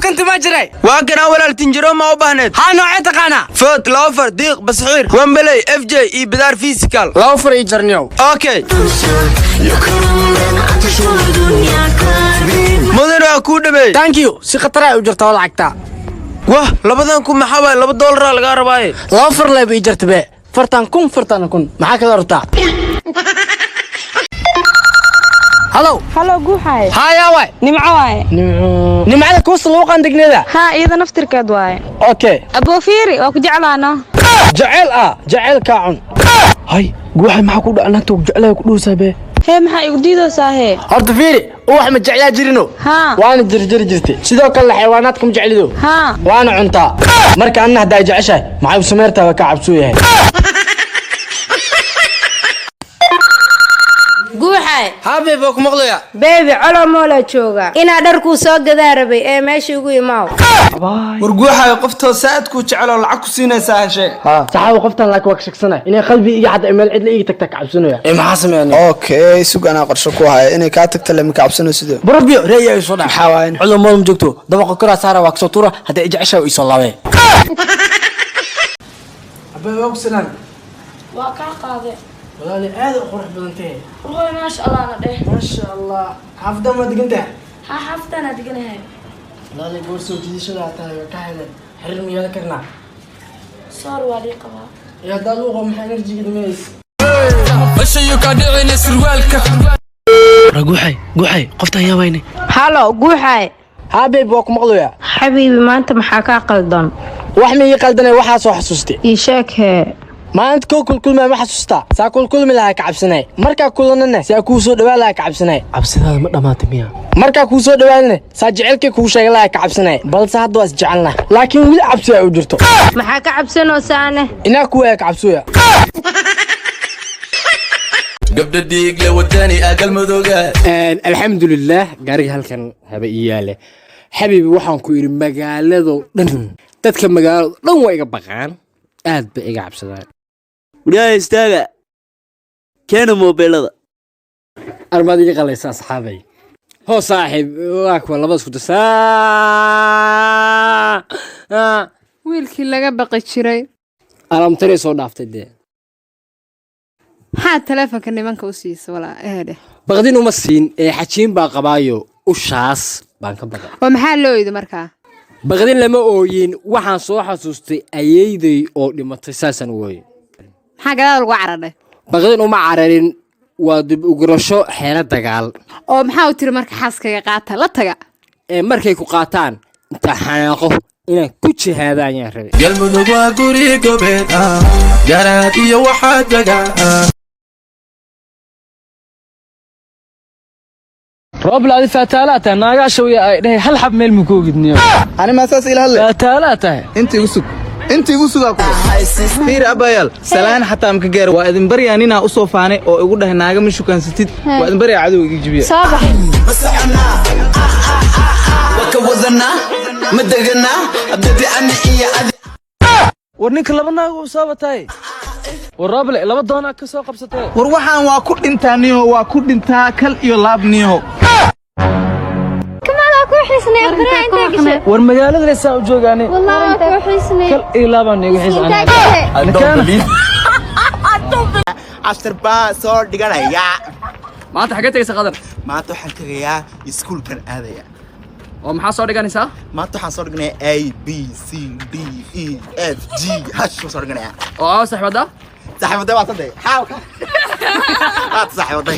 كنت ما جري واكن اول التنجرو ما وبهنت ها نوعي تقانا فوت لوفر ديق بصحير ومبلي اف جي اي بدار فيزيكال لوفر يجرنيو اوكي مدن اكو دبي ثانك يو سي خطره اجرت ولا عقتا واه لبدان كم محاوي $2 لغا رباي لوفر لا بيجرت به فرتان كون معاك دورتا هلو guuxay ها يا واي nimco waaye nimcada ku suuqan digneeda haa iyada naftirkeed waaye okay aboo fiiri waa ku jeclaano jacayl ka cun hay guuxay maxaa ku dhacnaa jacayl ku dhuusabe hee maxaa igu diidaysaa hee horta fiiri wax ma jeclaa jirino haa waana jirtay sidoo kale xayawaanaadka ma jeclido haa waana cuntaa marka anna haday jeceshay maxay u sameertaa ka cabsoo yahay guuxay حبيبي بوك مقليا beebi colo moola jooga inaa dharkuu soo gadaa rabay ee meesha ugu imaaw ورجوحة قفتها ساعد كوتش على العكس سينا ساشة ها صحابي قفتان لك وكشك سنة إني قلبي إيجا حتى إمال عدل إيجا تك عبسنويا إيه محاسم يعني اوكي سوق انا قرشكوها اني كاتك تلمي كعبسنو سيدو بربيو رأيي يصدع حاوين علو مول مجوكتو دبقو كرا سارة واكسوطورة هدا إيجا عشا ويصلاوي أبا وقت سنان waa kaa qaade والله هذا قرح بلنتين ruuy maasha allah na dheh ما شاء الله حافظة ما دقنتها haa xaafadana diganahay والله بورسو جديد شو هاتاي وكاهدة حرم يا ذكرنا soor waa dhii qabaa يا دالوغو محا نرجي قدميس قوحي قفتان يا ويني halo guuxay ها بيبي وكو مقلويا xabiibi maanta maxaa kaa qaldan وحمي يقلدني وحا سو حسوستي ii sheeg hee maanta كل ما حسوستا saa كل ما لها كعبسناي marka kulanana saa ku soo dhawaa laha كعبسناي cabsidaada ma dhamaatay miya marka ku soo dhawaanay saa jecelkay ku sheegay laha كعبسناي balse hadda waa jecelna laakiin wili cabsi ay u jirto maxaa ka cabsanoosaane ina ku way cabsuya قبل الديق لو الثاني اقل مذوقات alxamdulilah gaariga halkan haba iyaale xabiibi waxaan ku yiri magaalado dhan dadka magaalado dhan way iga baqaan aad bay iga cabsadaan وداي استاغا كانوا موبيلada armaad iga qalaysaa saxaabay hoo saaxiib waa kuwa laba isku dasaa wiilkii laga baqi jiray alamtare soo dhaaftay dee maxaa taleefanka nimanka u siisa walaa eedhe baqdin uma siin ee xajiin baa qabaayo ushaas baan ka baqay oo maxaa loo yidhi markaa baqdin lama ooyin waxaan soo xasuustay ayeeyday oo dhimatay saasaan u ooyey maxaa gadaal uga caradhay baqdin uma cararin waa dib u gurasho xeelo dagaal oo maxaa u tiri marka xaaskayga qaata la taga ee markay ku qaataan inta xanaaqo inaan ku jihaadaan yaan rabay قلبك وقوري قبل قراتي وحد بقى roob laadi faataalaata naagaasha way ay dhahay hal xab meel muku gidniyo انا ما اساس الى هلا faataalaata انت وسوق فير أبايل سلام حتى مكجر وإذن بري أنينا أصوفاني أو يقول ده ناقم مش كان ستيد وإذن بري عدو يجيبيه soo bax وكوزنا مدقنا أبدي أنا إياه warninka laba naag uu soo batay warable laba doona ka soo qabsatay وروحان واكو دنتانيو واكو دنتا كل iyo laabniyo war magaalada leesaa u joogaane kal ilaabaan igu xiis عشر با soo dhiganaya maanta xagee tagaysa qadar maanta waxaan tagayaa iskuulkan aadaya oo maxaa soo dhiganaysaa maanta waxaan soo dhiganayaa A B C D E F G hash soo dhiganayaa oo saxibada saxibada waa saday xaawka saxibada